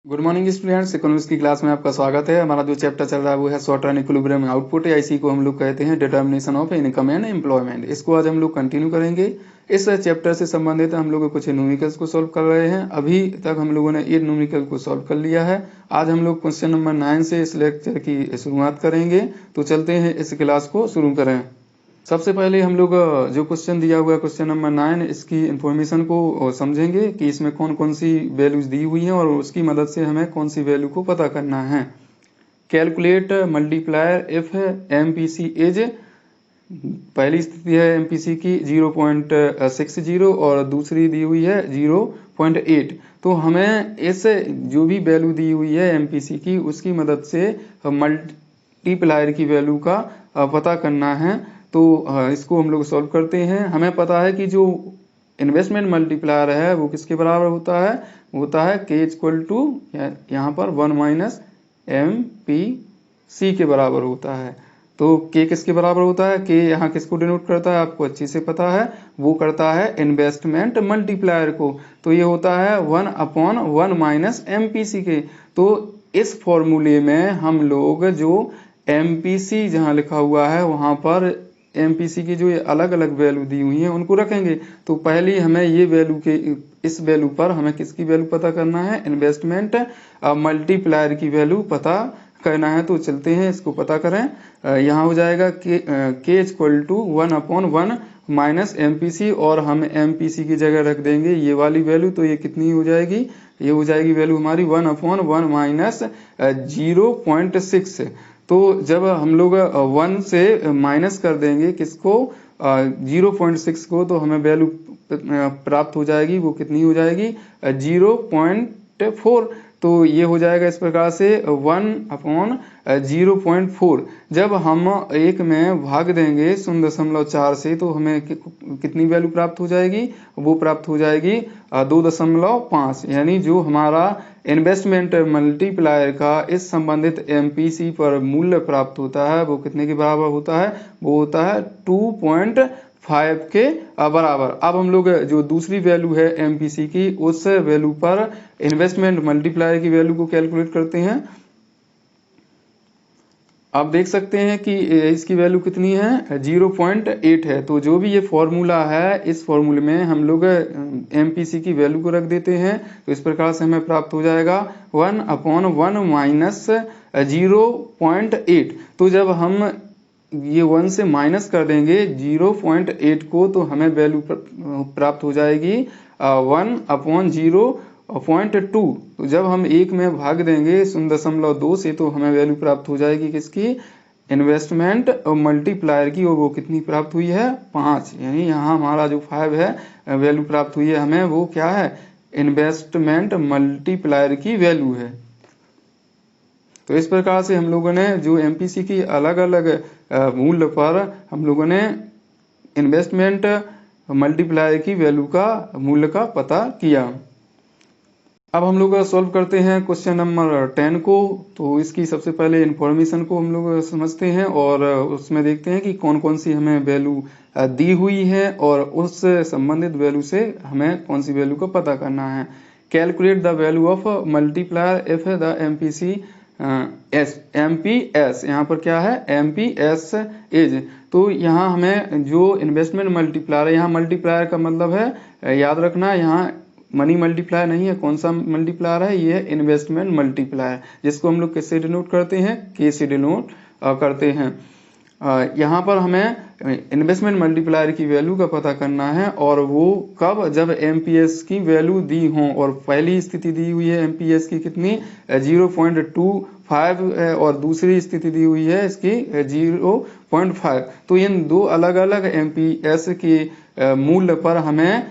Good morning students, economics की class में आपका स्वागत है। हमारा जो चैप्टर चल रहा है वो है शॉर्ट रन इक्विलिब्रियम आउटपुट, या इसी को हम लोग कहते हैं determination of income and employment. इसको आज हम लोग कंटिन्यू करेंगे। इस चैप्टर से संबंधित हम लोग कुछ न्यूमेरिकल्स को सॉल्व कर रहे हैं। अभी तक हम लोगों ने 8 न्यूमेरिकल को सॉल्व कर लिया है। आज हम लोग क्वेश्चन नंबर 9 से इस लेक्चर की शुरुआत करेंगे। तो चलते हैं इस क्लास को शुरू करें। सबसे पहले हम लोग जो क्वेश्चन दिया हुआ है क्वेश्चन नंबर 9, इसकी इंफॉर्मेशन को समझेंगे कि इसमें कौन कौन सी वैल्यूज दी हुई हैं और उसकी मदद से हमें कौन सी वैल्यू को पता करना है। Calculate multiplier if MPC is, पहली स्थिति है एमपीसी की 0.60 और दूसरी दी हुई है 0.8। तो हमें इस जो भी वैल्यू दी हुई है एमपीसी की उसकी मदद से मल्टीप्लायर की वैल्यू का पता करना है। तो इसको हम लोग सॉल्व करते हैं। हमें पता है कि जो इन्वेस्टमेंट मल्टीप्लायर है वो किसके बराबर होता है के इक्वल टू यहाँ पर 1 माइनस एमपीसी के बराबर होता है। तो के किसके बराबर होता है? के यहाँ किसको डिनोट करता है आपको अच्छे से पता है, वो करता है इन्वेस्टमेंट मल्टीप्लायर को। तो ये होता है 1/1 माइनस एमपीसी के। तो इस फॉर्मूले में हम लोग जो एमपीसी जहाँ लिखा हुआ है वहां पर एमपीसी की जो ये अलग अलग वैल्यू दी हुई है उनको रखेंगे। तो पहली हमें ये वैल्यू के इस वैल्यू पर हमें किसकी वैल्यू पता करना है? इन्वेस्टमेंट मल्टीप्लायर की वैल्यू पता करना है। तो चलते हैं इसको पता करें। यहाँ हो जाएगा के इक्वल टू 1/1 माइनस एमपीसी, और हम एमपीसी की जगह रख देंगे ये वाली वैल्यू। तो ये कितनी हो जाएगी? ये हो जाएगी वैल्यू हमारी 1/1 माइनस 0.6। तो जब हम लोग 1 से माइनस कर देंगे किसको? 0.6 को, तो हमें वैल्यू प्राप्त हो जाएगी। वो कितनी हो जाएगी? 0.4। तो ये हो जाएगा इस प्रकार से 1/0.4। जब हम एक में भाग देंगे 0.4 से तो हमें कितनी वैल्यू प्राप्त हो जाएगी? वो प्राप्त हो जाएगी 2.5। यानी जो हमारा इन्वेस्टमेंट मल्टीप्लायर का इस संबंधित एमपीसी पर मूल्य प्राप्त होता है वो कितने के बराबर होता है? वो होता है 2.5 के बराबर। अब हम लोग जो दूसरी वैल्यू है एमपीसी की उस वैल्यू पर इन्वेस्टमेंट मल्टीप्लायर की वैल्यू को कैलकुलेट करते हैं। आप देख सकते हैं कि इसकी वैल्यू कितनी है? 0.8 है। तो जो भी ये फॉर्मूला है इस फॉर्मूले में हम लोग एमपीसी की वैल्यू को रख देते हैं। तो इस प्रकार से हमें प्राप्त हो जाएगा 1/1 माइनस 0.8। तो जब हम ये 1 से माइनस कर देंगे 0.8 को तो हमें वैल्यू प्राप्त हो जाएगी 1/0.2। तो जब हम एक में भाग देंगे 0.2 से तो हमें वैल्यू प्राप्त हो जाएगी किसकी? इन्वेस्टमेंट मल्टीप्लायर की, और वो कितनी प्राप्त हुई है? 5। यानी यहाँ हमारा जो 5 है वैल्यू प्राप्त हुई है हमें, वो क्या है? इन्वेस्टमेंट मल्टीप्लायर की वैल्यू है। तो इस प्रकार से हम लोगों ने जो एमपीसी की अलग अलग मूल्य पर हम लोगों ने इन्वेस्टमेंट मल्टीप्लायर की वैल्यू का मूल्य का पता किया। अब हम लोग सॉल्व करते हैं क्वेश्चन नंबर 10 को। तो इसकी सबसे पहले इंफॉर्मेशन को हम लोग समझते हैं और उसमें देखते हैं कि कौन कौन सी हमें वैल्यू दी हुई है और उस संबंधित वैल्यू से हमें कौन सी वैल्यू को पता करना है। Calculate the value of multiplier if the MPC MPS, यहाँ पर क्या है? MPS is. तो यहाँ हमें जो इन्वेस्टमेंट मल्टीप्लायर है, यहाँ मल्टीप्लायर का मतलब है याद रखना, यहाँ मनी मल्टीप्लायर नहीं है। कौन सा मल्टीप्लायर है? ये है इन्वेस्टमेंट मल्टीप्लायर, जिसको हम लोग किससे डिनोट करते हैं? के से डिनोट करते हैं। यहाँ पर हमें इन्वेस्टमेंट मल्टीप्लायर की वैल्यू का पता करना है, और वो कब? जब एमपीएस की वैल्यू दी हो। और पहली स्थिति दी हुई है एमपीएस की कितनी? 0.25 और दूसरी स्थिति दी हुई है इसकी 0.5। तो इन दो अलग अलग एमपीएस के मूल्य पर हमें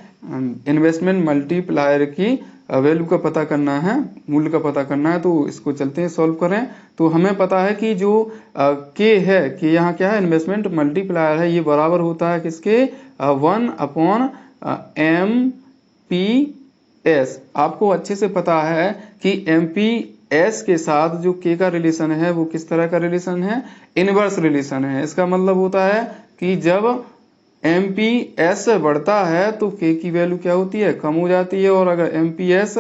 इन्वेस्टमेंट मल्टीप्लायर की वैल्यू का पता करना है, मूल्य का पता करना है। तो इसको चलते हैं सॉल्व करें। तो हमें पता है कि जो के है कि यहाँ क्या है? इन्वेस्टमेंट मल्टीप्लायर है, ये बराबर होता है किसके? 1/MPS। आपको अच्छे से पता है कि एमपीएस के साथ जो के का रिलेशन है वो किस तरह का रिलेशन है? इनवर्स रिलेशन है। इसका मतलब होता है कि जब एमपीएस बढ़ता है तो के की वैल्यू क्या होती है? कम हो जाती है, और अगर एमपीएस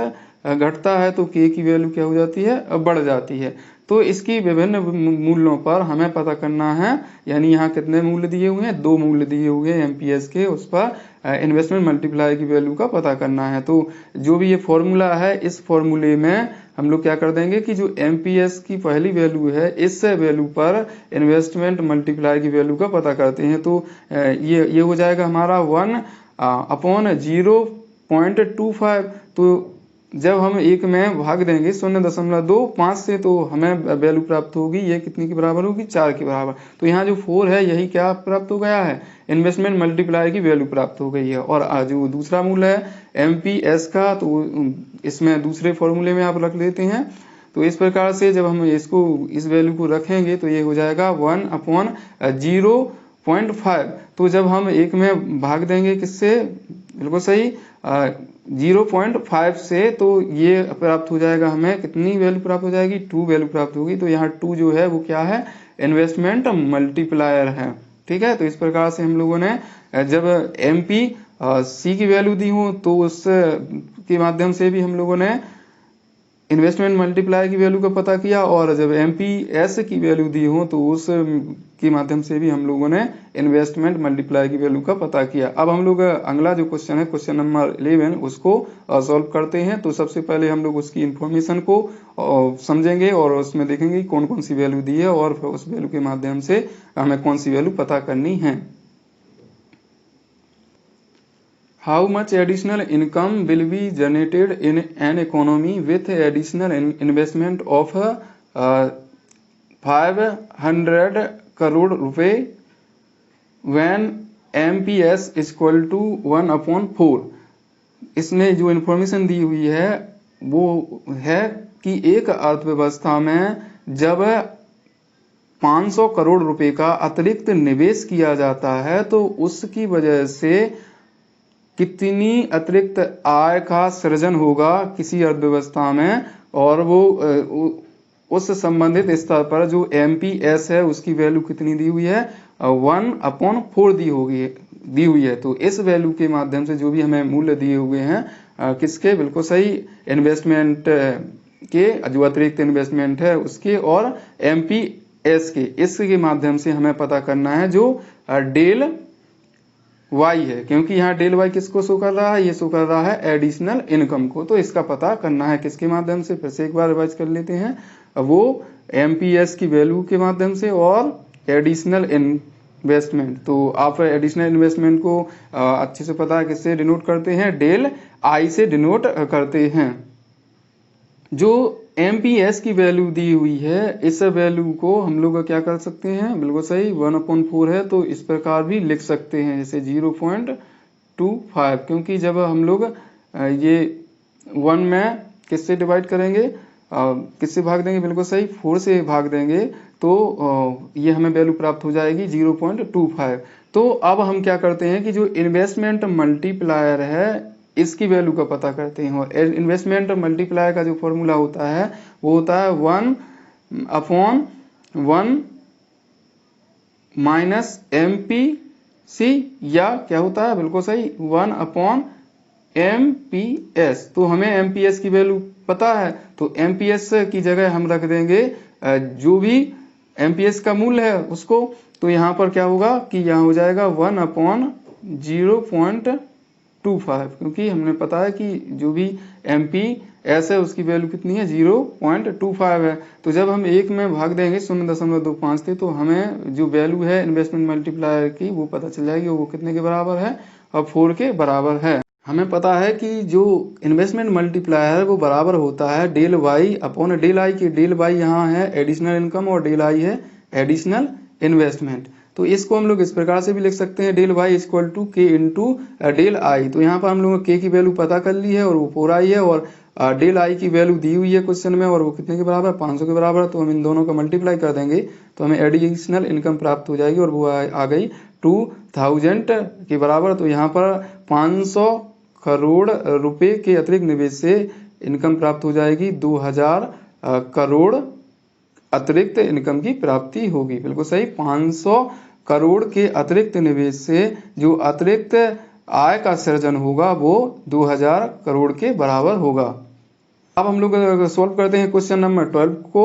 घटता है तो के की वैल्यू क्या हो जाती है, बढ़ जाती है। तो इसकी विभिन्न मूल्यों पर हमें पता करना है, यानी यहाँ कितने मूल्य दिए हुए हैं, 2 मूल्य दिए हुए हैं एमपीएस के, उस पर इन्वेस्टमेंट मल्टीप्लायर की वैल्यू का पता करना है। तो जो भी ये फॉर्मूला है, इस फॉर्मूले में हम लोग क्या कर देंगे कि जो एमपीएस की पहली वैल्यू है, इस वैल्यू पर इन्वेस्टमेंट मल्टीप्लायर की वैल्यू का पता करते हैं। तो ये हो जाएगा हमारा 1/0.25। तो जब हम 1 में भाग देंगे 0.25 से, तो हमें वैल्यू प्राप्त होगी, ये कितनी के बराबर होगी, 4 के बराबर। तो यहाँ जो 4 है, यही क्या प्राप्त हो गया है, इन्वेस्टमेंट मल्टीप्लायर की वैल्यू प्राप्त हो गई है। और जो दूसरा मूल्य है एमपीएस का, तो इसमें दूसरे फॉर्मूले में आप रख लेते हैं। तो इस प्रकार से जब हम इस वैल्यू को रखेंगे तो ये हो जाएगा 1/0.5। तो जब हम 1 में भाग देंगे किससे, बिल्कुल सही 0.5 से, तो ये प्राप्त हो जाएगा, हमें कितनी वैल्यू प्राप्त हो जाएगी, 2 वैल्यू प्राप्त होगी। तो यहाँ 2 जो है वो क्या है, इन्वेस्टमेंट मल्टीप्लायर है। ठीक है, तो इस प्रकार से हम लोगों ने जब एमपी सी की वैल्यू दी हो, तो उस के माध्यम से भी हम लोगों ने इन्वेस्टमेंट मल्टीप्लायर की वैल्यू का पता किया, और जब एमपीएस की वैल्यू दी हो तो उस के माध्यम से भी हम लोगों ने इन्वेस्टमेंट मल्टीप्लायर की वैल्यू का पता किया। अब हम लोग अगला जो क्वेश्चन है, क्वेश्चन नंबर 11, उसको सॉल्व करते हैं। तो सबसे पहले हम लोग उसकी इंफॉर्मेशन को समझेंगे और उसमें देखेंगे कौन कौन सी वैल्यू दी है, और उस वैल्यू के माध्यम से हमें कौन सी वैल्यू पता करनी है। How much additional income will be generated in an economy with additional investment of 500 crore रुपए when MPS is equal to 1/4। इसमें जो इन्फॉर्मेशन दी हुई है वो है कि एक अर्थव्यवस्था में जब 500 करोड़ रुपए का अतिरिक्त निवेश किया जाता है, तो उसकी वजह से कितनी अतिरिक्त आय का सृजन होगा किसी अर्थव्यवस्था में, और वो उस संबंधित स्तर पर जो एमपीएस है उसकी वैल्यू कितनी दी हुई है, 1/4 दी हुई है। तो इस वैल्यू के माध्यम से जो भी हमें मूल्य दिए हुए हैं, किसके, बिल्कुल सही, इन्वेस्टमेंट के, जो अतिरिक्त इन्वेस्टमेंट है उसके, और एमपीएस के, इसके माध्यम से हमें पता करना है जो डेल वाई है, क्योंकि यहाँ डेल वाई किसको शो कर रहा है, ये शो कर रहा है एडिशनल इनकम को। तो इसका पता करना है किसके माध्यम से, फिर से एक बार रिवाइज कर लेते हैं, वो एमपीएस की वैल्यू के माध्यम से और एडिशनल इन्वेस्टमेंट। तो आप एडिशनल इन्वेस्टमेंट को अच्छे से पता है किससे डिनोट करते हैं, डेल आई से डिनोट करते हैं। जो एमपीएस की वैल्यू दी हुई है, इस वैल्यू को हम लोग क्या कर सकते हैं, बिल्कुल सही 1/4 है, तो इस प्रकार भी लिख सकते हैं, जैसे 0.25, क्योंकि जब हम लोग ये 1 में किससे डिवाइड करेंगे, किससे भाग देंगे, बिल्कुल सही 4 से भाग देंगे, तो ये हमें वैल्यू प्राप्त हो जाएगी 0.25। तो अब हम क्या करते हैं कि जो इन्वेस्टमेंट मल्टीप्लायर है, इसकी वैल्यू का पता करते हैं। और इन्वेस्टमेंट मल्टीप्लायर का जो फॉर्मूला होता है वो होता है 1/1 माइनस MPC, या क्या होता है, बिल्कुल सही 1/MPS। तो हमें MPS की वैल्यू पता है, तो MPS की जगह हम रख देंगे जो भी MPS का मूल्य है उसको। तो यहाँ पर क्या होगा कि यहाँ हो जाएगा 1/0.25, क्योंकि हमने पता है कि जो भी MPS है उसकी वैल्यू कितनी है, 0.25 है। तो जब हम 1 में भाग देंगे 0.25 से, तो हमें जो वैल्यू है इन्वेस्टमेंट मल्टीप्लायर की वो पता चल जाएगी, वो कितने के बराबर है, और 4 के बराबर है। हमें पता है कि जो इन्वेस्टमेंट मल्टीप्लायर है वो बराबर होता है del Y upon del I की। डेल वाई यहाँ है एडिशनल इनकम और डेल आई है एडिशनल इन्वेस्टमेंट। तो इसको हम लोग इस प्रकार से भी लिख सकते हैं, डेल वाई इक्वल टू के इंटू डेल आई। तो यहाँ पर हम लोगों ने के की वैल्यू पता कर ली है और वो 4 आई है, और डेल आई की वैल्यू दी हुई है क्वेश्चन में, और वो कितने के बराबर, 500 के बराबर। तो हम इन दोनों का मल्टीप्लाई कर देंगे तो हमें एडिशनल इनकम प्राप्त हो जाएगी, और वो आ गई 2000 के बराबर। तो यहाँ पर 500 करोड़ रुपए के अतिरिक्त निवेश से इनकम प्राप्त हो जाएगी, 2000 करोड़ अतिरिक्त इनकम की प्राप्ति होगी। बिल्कुल सही, 500 करोड़ के अतिरिक्त निवेश से जो अतिरिक्त आय का सृजन होगा वो 2000 करोड़ के बराबर होगा। अब हम लोग सॉल्व करते हैं क्वेश्चन नंबर 12 को।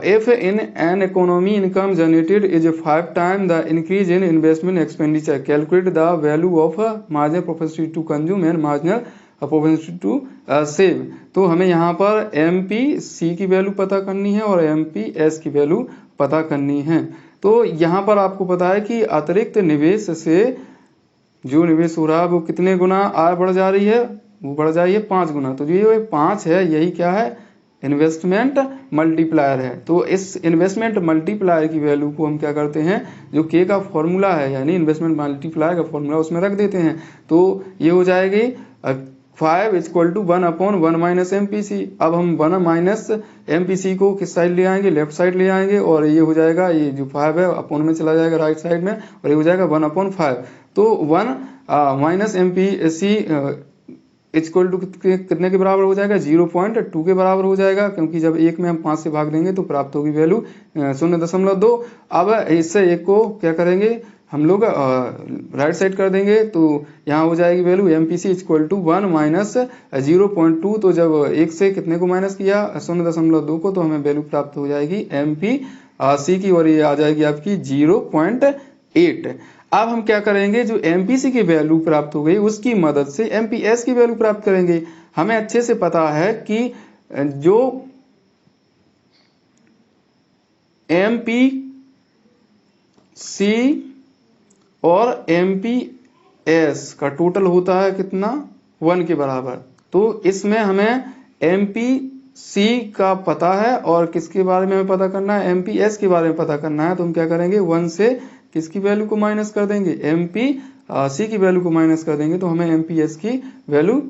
If in an economy income generated is 5 time the increase in investment expenditure, calculate the value of marginal propensity to consume and marginal propensity to save. तो हमें यहाँ पर MPC की वैल्यू पता करनी है और MPS की वैल्यू पता करनी है। तो यहाँ पर आपको पता है कि अतिरिक्त निवेश से जो निवेश हो रहा है वो कितने गुना आय बढ़ जा रही है, वो बढ़ जा रही है 5 गुना। तो जो ये 5 है यही क्या है, इन्वेस्टमेंट मल्टीप्लायर है। तो इस इन्वेस्टमेंट मल्टीप्लायर की वैल्यू को हम क्या करते हैं, जो के का फॉर्मूला है यानी इन्वेस्टमेंट मल्टीप्लायर का फॉर्मूला उसमें रख देते हैं। तो ये हो जाएगी 5 = 1/1 माइनस MPC। अब हम 1 माइनस MPC को किस साइड ले आएंगे, लेफ्ट साइड ले आएंगे, और ये हो जाएगा, ये जो 5 है अपॉन में चला जाएगा राइट साइड में, और ये हो जाएगा 1/5। तो 1 माइनस MPC इक्वल टू कितने के बराबर हो जाएगा, 0.2 के बराबर हो जाएगा, क्योंकि जब 1 में हम 5 से भाग देंगे तो प्राप्त होगी वैल्यू 0.2। अब इससे एक को क्या करेंगे हम लोग, राइट साइड कर देंगे, तो यहाँ हो जाएगी value MPC equal to 1 minus 0.2। तो जब 1 से कितने को माइनस किया, 0.2 को, तो हमें वैल्यू प्राप्त हो जाएगी MPC की, और ये आ जाएगी आपकी 0.8। अब हम क्या करेंगे, जो MPC की वैल्यू प्राप्त हो गई उसकी मदद से MPS की वैल्यू प्राप्त करेंगे। हमें अच्छे से पता है कि जो MPC और MPS का टोटल होता है कितना, 1 के बराबर। तो इसमें हमें MPC का पता है और किसके बारे में हमें पता करना है, MPS के बारे में पता करना है। तो हम क्या करेंगे, 1 से किसकी वैल्यू को माइनस कर देंगे, MPC की वैल्यू को माइनस कर देंगे, तो हमें MPS की वैल्यू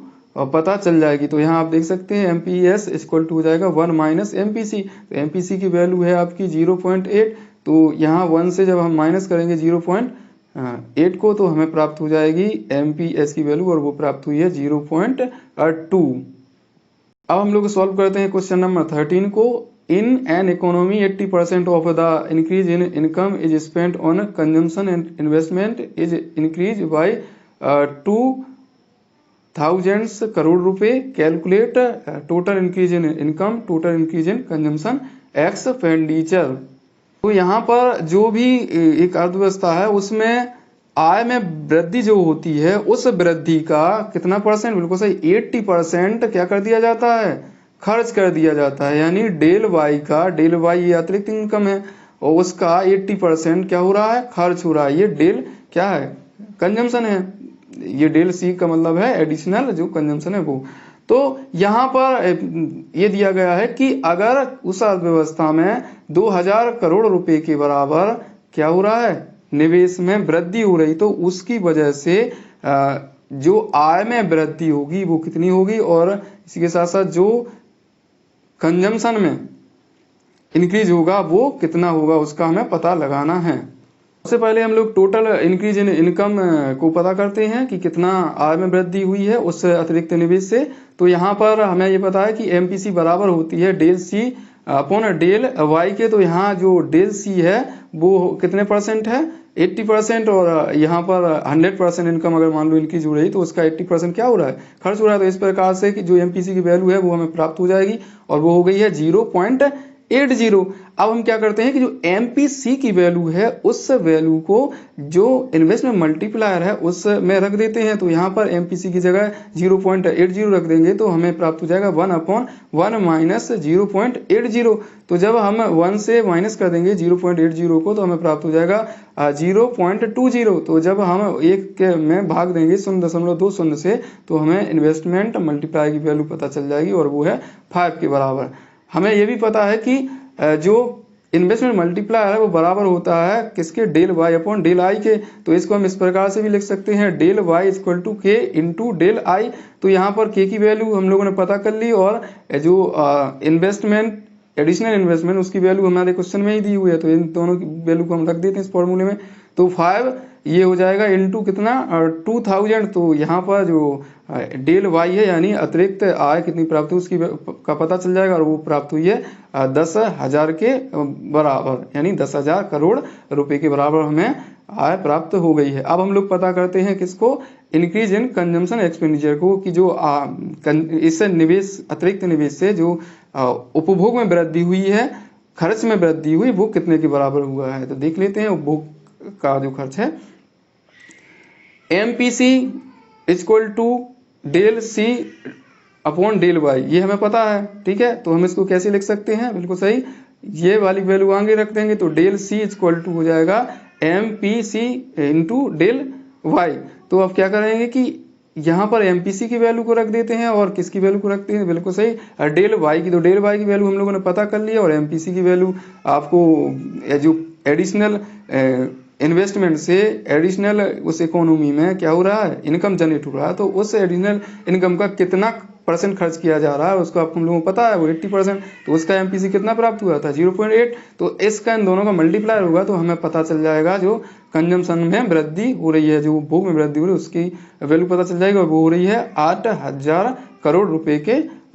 पता चल जाएगी। तो यहाँ आप देख सकते हैं MPS इक्वल टू हो जाएगा 1 माइनस MPC। तो MPC की वैल्यू है आपकी 0.8। तो यहाँ 1 से जब हम माइनस करेंगे 0.8 को, तो हमें प्राप्त हो जाएगी MPS की वैल्यू, और वो प्राप्त हुई है 0.2। अब हम लोग सॉल्व करते हैं क्वेश्चन नंबर 13 को। In an economy, 80% of the increase in income is spent on consumption and investment is increased by 2000 crore रुपए। Calculate total increase in income, total increase in consumption, expenditure। तो यहाँ पर जो भी एक अर्थव्यवस्था है उसमें आय में वृद्धि जो होती है, उस वृद्धि का कितना परसेंट, बिल्कुल सही 80% क्या कर दिया जाता है, खर्च कर दिया जाता है। यानी डेल वाई का, डेल वाई ये अतिरिक्त इनकम है, और उसका 80% क्या हो रहा है, खर्च हो रहा है। ये डेल क्या है, कंजम्पशन है। ये डेल सी का मतलब है एडिशनल जो कंजम्पशन है वो। तो यहाँ पर ये दिया गया है कि अगर उस अर्थव्यवस्था में 2000 करोड़ रुपए के बराबर क्या हो रहा है, निवेश में वृद्धि हो रही, तो उसकी वजह से जो आय में वृद्धि होगी वो कितनी होगी, और इसी के साथ साथ जो कंजम्पशन में इंक्रीज होगा वो कितना होगा, उसका हमें पता लगाना है। सबसे पहले हम लोग टोटल इंक्रीज इन इनकम को पता करते हैं कि कितना आय में वृद्धि हुई है उस अतिरिक्त निवेश से। तो यहाँ पर हमें ये पता है कि MPC बराबर होती है del C upon del Y के। तो यहाँ जो डेल C है वो कितने परसेंट है, 80%, और यहाँ पर 100% इनकम अगर मान लो इंक्रीज हो रही तो उसका 80% क्या हो रहा है, खर्च हो रहा है। तो इस प्रकार से कि जो MPC की वैल्यू है वो हमें प्राप्त हो जाएगी, और वो हो गई है 0.80। अब हम क्या करते हैं कि जो MPC की वैल्यू है उस वैल्यू को जो इन्वेस्टमेंट मल्टीप्लायर है उसमें रख देते हैं। तो यहाँ पर MPC की जगह 0.80 रख देंगे, तो हमें प्राप्त हो जाएगा 1/1 माइनस 0.80। तो जब हम 1 से माइनस कर देंगे 0.80 को, तो हमें प्राप्त हो जाएगा 0.20। तो जब हम 1 में भाग देंगे 0.20 से, तो हमें इन्वेस्टमेंट मल्टीप्लायर की वैल्यू पता चल जाएगी, और वो है 5 के बराबर। हमें ये भी पता है कि जो इन्वेस्टमेंट मल्टीप्लायर है वो बराबर होता है किसके, del Y upon del I के। तो इसको हम इस प्रकार से भी लिख सकते हैं, डेल वाई इक्वल टू के इंटू डेल आई। तो यहाँ पर के की वैल्यू हम लोगों ने पता कर ली, और जो इन्वेस्टमेंट एडिशनल इन्वेस्टमेंट उसकी वैल्यू हमारे क्वेश्चन में ही दी हुई है, तो इन दोनों की वैल्यू को हम रख देते हैं इस फॉर्मूले में। तो 5 ये हो जाएगा इंटू कितना 2000। तो यहाँ पर जो डेल वाई है यानी अतिरिक्त आय कितनी प्राप्त हुई उसकी का पता चल जाएगा, और वो प्राप्त हुई है 10,000 के बराबर, यानी 10,000 करोड़ रुपए के बराबर हमें आय प्राप्त हो गई है। अब हम लोग पता करते हैं किसको, इंक्रीज इन कंजम्पशन एक्सपेंडिचर को, कि जो इस निवेश, अतिरिक्त निवेश से जो उपभोग में वृद्धि हुई है, खर्च में वृद्धि हुई, वो कितने के बराबर हुआ है। तो देख लेते हैं उपभोग का जो खर्च है, MPC equal to del C upon del Y, ये हमें पता है, ठीक है। तो हम इसको कैसे लिख सकते हैं, बिल्कुल सही, ये वाली वैल्यू आगे रख देंगे तो डेल सी इक्वल टू हो जाएगा MPC इंटू डेल वाई। तो अब क्या करेंगे कि यहाँ पर MPC की वैल्यू को रख देते हैं और किसकी वैल्यू को रखते हैं, बिल्कुल सही, डेल वाई की। तो डेल वाई की वैल्यू हम लोगों ने पता कर लिया और MPC की वैल्यू आपको जो एडिशनल इन्वेस्टमेंट से एडिशनल उस इकोनॉमी में क्या हो रहा है, इनकम जनरेट हो रहा है, तो उस एडिशनल इनकम का कितना % खर्च किया जा रहा है उसको आप हम लोगों को पता है, वो 80%। तो उसका MPC कितना प्राप्त हुआ था, 0.8। तो इसका इन दोनों का मल्टीप्लायर होगा तो हमें पता चल जाएगा जो कंजम्पशन में वृद्धि हो रही है, जो उपभोग में वृद्धि हो रही है, उसकी वैल्यू पता चल जाएगी और वो हो रही है 8,000 करोड़ रुपए के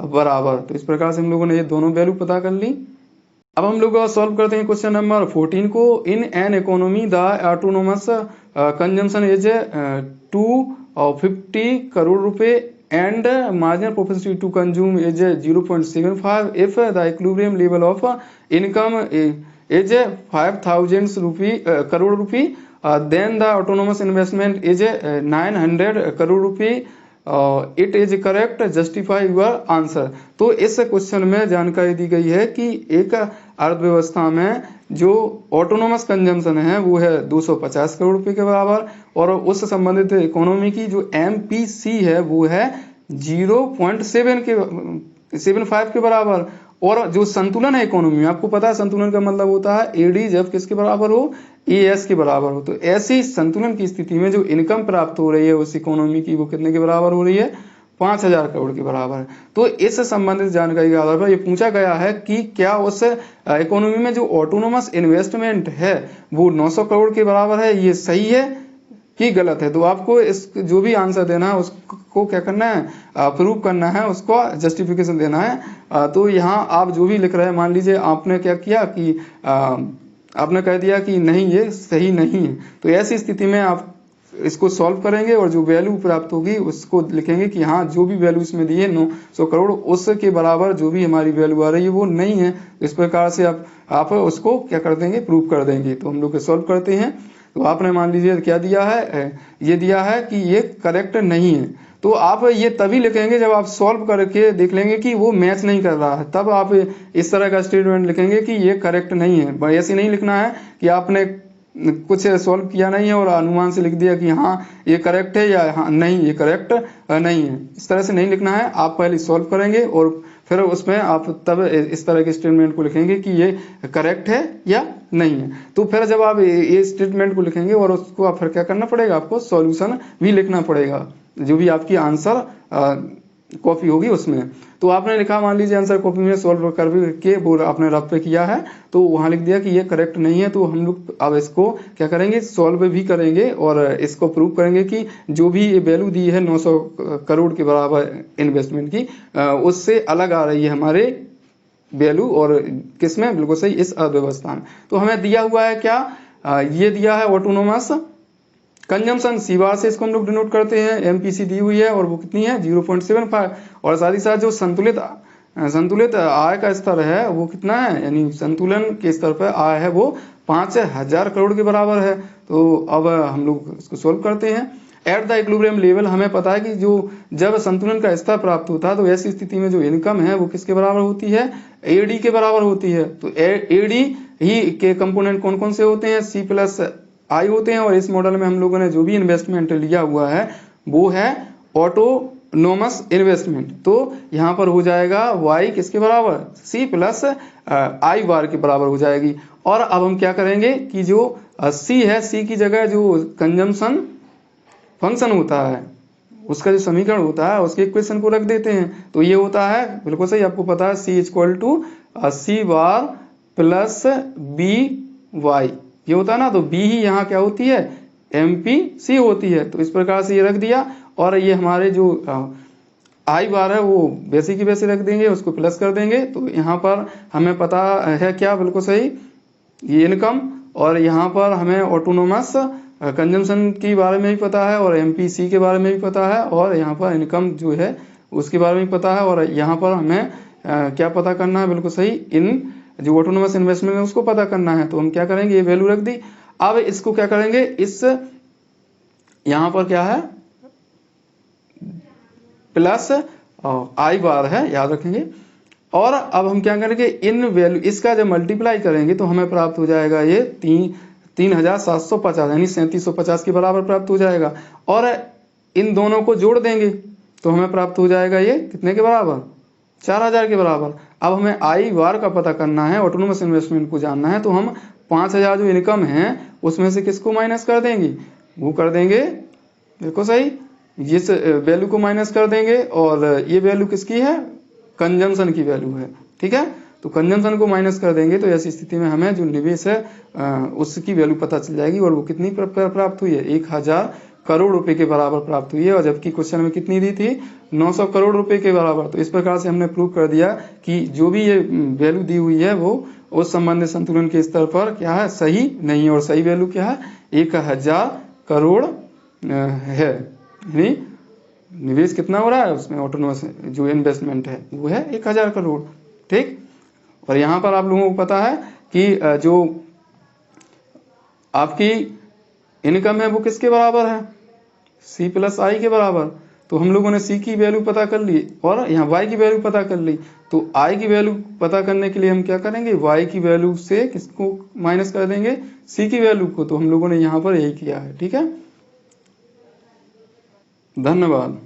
बराबर। तो इस प्रकार से हम लोगों ने ये दोनों वैल्यू पता कर ली। अब हम लोग सॉल्व करते हैं क्वेश्चन नंबर 14 को। इन an economy the autonomous consumption is 250 crore रुपए and marginal propensity to consume is 0.75 if the equilibrium level of income is 5,000 crore rupee, then the autonomous investment is 900 crore rupee, it is correct, justify your answer. तो इस question में जानकारी दी गई है कि एक अर्थव्यवस्था में जो ऑटोनोमस कंजम्पशन है वो है 250 करोड़ रुपए के बराबर और उस संबंधित इकोनॉमी की जो MPC है वो है 0.75 के बराबर। और जो संतुलन है इकोनॉमी में, आपको पता है संतुलन का मतलब होता है AD जब किसके बराबर हो, AS के बराबर हो। तो ऐसी संतुलन की स्थिति में जो इनकम प्राप्त हो रही है उस इकोनॉमी की, वो कितने के बराबर हो रही है, 5,000 करोड़ के बराबर। तो इस संबंधित जानकारी के आधार पर यह पूछा गया है कि क्या उस इकोनॉमी में जो ऑटोनोमस इन्वेस्टमेंट है वो 900 करोड़ के बराबर है, ये सही है कि गलत है। तो आपको इस जो भी आंसर देना है उसको क्या करना है, प्रूव करना है, उसको जस्टिफिकेशन देना है। तो यहाँ आप जो भी लिख रहे हैं, मान लीजिए आपने क्या किया कि आपने कह दिया कि नहीं ये सही नहीं है, तो ऐसी स्थिति में आप इसको सॉल्व करेंगे और जो वैल्यू प्राप्त होगी उसको लिखेंगे कि हाँ जो भी वैल्यू इसमें दी है 900 करोड़ उसके बराबर जो भी हमारी वैल्यू आ रही है वो नहीं है। इस प्रकार से आप उसको क्या कर देंगे, प्रूव कर देंगे। तो हम लोग सॉल्व करते हैं। तो आपने मान लीजिए क्या दिया है, ये दिया है कि ये करेक्ट नहीं है। तो आप ये तभी लिखेंगे जब आप सॉल्व करके देख लेंगे कि वो मैच नहीं कर रहा है, तब आप इस तरह का स्टेटमेंट लिखेंगे कि ये करेक्ट नहीं है। ऐसे नहीं लिखना है कि आपने कुछ सॉल्व किया नहीं है और अनुमान से लिख दिया कि हाँ ये करेक्ट है या हाँ नहीं ये करेक्ट नहीं है। इस तरह से नहीं लिखना है, आप पहले सॉल्व करेंगे और फिर उसमें आप तब इस तरह के स्टेटमेंट को लिखेंगे कि ये करेक्ट है या नहीं है। तो फिर जब आप ये स्टेटमेंट को लिखेंगे और उसको आप फिर क्या करना पड़ेगा, आपको सॉल्यूशन भी लिखना पड़ेगा, जो भी आपकी आंसर कॉपी होगी उसमें। तो आपने लिखा, मान लीजिए आंसर कॉपी में सॉल्व करके वो आपने रफ पे किया है, तो वहां लिख दिया कि ये करेक्ट नहीं है। तो हम लोग अब इसको क्या करेंगे, सॉल्व भी करेंगे और इसको प्रूव करेंगे कि जो भी ये वैल्यू दी है 900 करोड़ के बराबर इन्वेस्टमेंट की, उससे अलग आ रही है हमारे वैल्यू और किसमें, बिल्कुल सही, इस अर्थव्यवस्था में। तो हमें दिया हुआ है क्या, ये दिया है ऑटोनोमस कंजम्पशन, सी बार से इसको हम लोग डिनोट करते हैं। MPC दी हुई है और वो कितनी है, 0.75। और साथ ही साथ जो संतुलित आय का स्तर है वो कितना है, यानी संतुलन के स्तर पर आय है वो 5,000 करोड़ के बराबर है। तो अब हम लोग इसको सोल्व करते हैं। एट द इक्विलिब्रियम लेवल, हमें पता है कि जो जब संतुलन का स्तर प्राप्त होता है तो ऐसी स्थिति में जो इनकम है वो किसके बराबर होती है, AD के बराबर होती है। तो AD ही के कंपोनेंट कौन कौन से होते हैं, C+I होते हैं। और इस मॉडल में हम लोगों ने जो भी इन्वेस्टमेंट लिया हुआ है वो है ऑटोनोमस इन्वेस्टमेंट। तो यहाँ पर हो जाएगा Y किसके बराबर, C+I बार के बराबर हो जाएगी। और अब हम क्या करेंगे कि जो C है, C की जगह जो कंजम्पशन फंक्शन होता है उसका जो समीकरण होता है उसके इक्वेशन को रख देते हैं। तो ये होता है, बिल्कुल सही, आपको पता है C बार प्लस BY, ये होता है ना। तो B ही यहाँ क्या होती है, MPC होती है। तो इस प्रकार से ये रख दिया और ये हमारे जो I बार है वो वैसे की वैसे रख देंगे, उसको प्लस कर देंगे। तो यहाँ पर हमें पता है क्या, बिल्कुल सही, ये इनकम और यहाँ पर हमें ऑटोनोमस कंजम्पशन के बारे में भी पता है और एमपीसी के बारे में भी पता है और यहाँ पर इनकम जो है उसके बारे में पता है। और यहाँ पर हमें क्या पता करना है, बिल्कुल सही, इन जो ऑटोनोमस इन्वेस्टमेंट है उसको पता करना है। तो हम क्या करेंगे, ये वैल्यू रख दी। अब इसको क्या करेंगे, इस यहाँ पर क्या है प्लस आई बार है, याद रखेंगे। और अब हम क्या करेंगे, इन वैल्यू इसका जब मल्टीप्लाई करेंगे तो हमें प्राप्त हो जाएगा ये 3750 यानी 3750 के बराबर प्राप्त हो जाएगा। और इन दोनों को जोड़ देंगे तो हमें प्राप्त हो जाएगा ये कितने के बराबर, 4000 के बराबर। अब हमें आई बार का पता करना है, ऑटोनोमस इन्वेस्टमेंट को जानना है। तो हम 5000 जो इनकम है उसमें से किसको माइनस कर देंगे, वो कर देंगे, देखो सही, इस वैल्यू को माइनस कर देंगे। और ये वैल्यू किसकी है, कंजम्पशन की वैल्यू है, ठीक है। तो कंजम्पशन को माइनस कर देंगे तो ऐसी स्थिति में हमें जो निवेश है उसकी वैल्यू पता चल जाएगी। और वो कितनी प्राप्त हुई है, 1000 करोड़ रुपए के बराबर प्राप्त हुई है। और जबकि क्वेश्चन में कितनी दी थी, 900 करोड़ रुपए के बराबर। तो इस प्रकार से हमने प्रूव कर दिया कि जो भी ये वैल्यू दी हुई है वो उस संबंधित संतुलन के स्तर पर क्या है, सही नहीं है। और सही वैल्यू क्या है, 1000 करोड़ है। यानी निवेश कितना हो रहा है उसमें, ऑटोनोमस जो इन्वेस्टमेंट है वो है 1000 करोड़, ठीक। और यहाँ पर आप लोगों को पता है कि जो आपकी इनकम है वो किसके बराबर है, C प्लस आई के बराबर। तो हम लोगों ने C की वैल्यू पता कर ली और यहाँ Y की वैल्यू पता कर ली। तो I की वैल्यू पता करने के लिए हम क्या करेंगे, Y की वैल्यू से किसको माइनस कर देंगे, C की वैल्यू को। तो हम लोगों ने यहाँ पर यही किया है, ठीक है। धन्यवाद।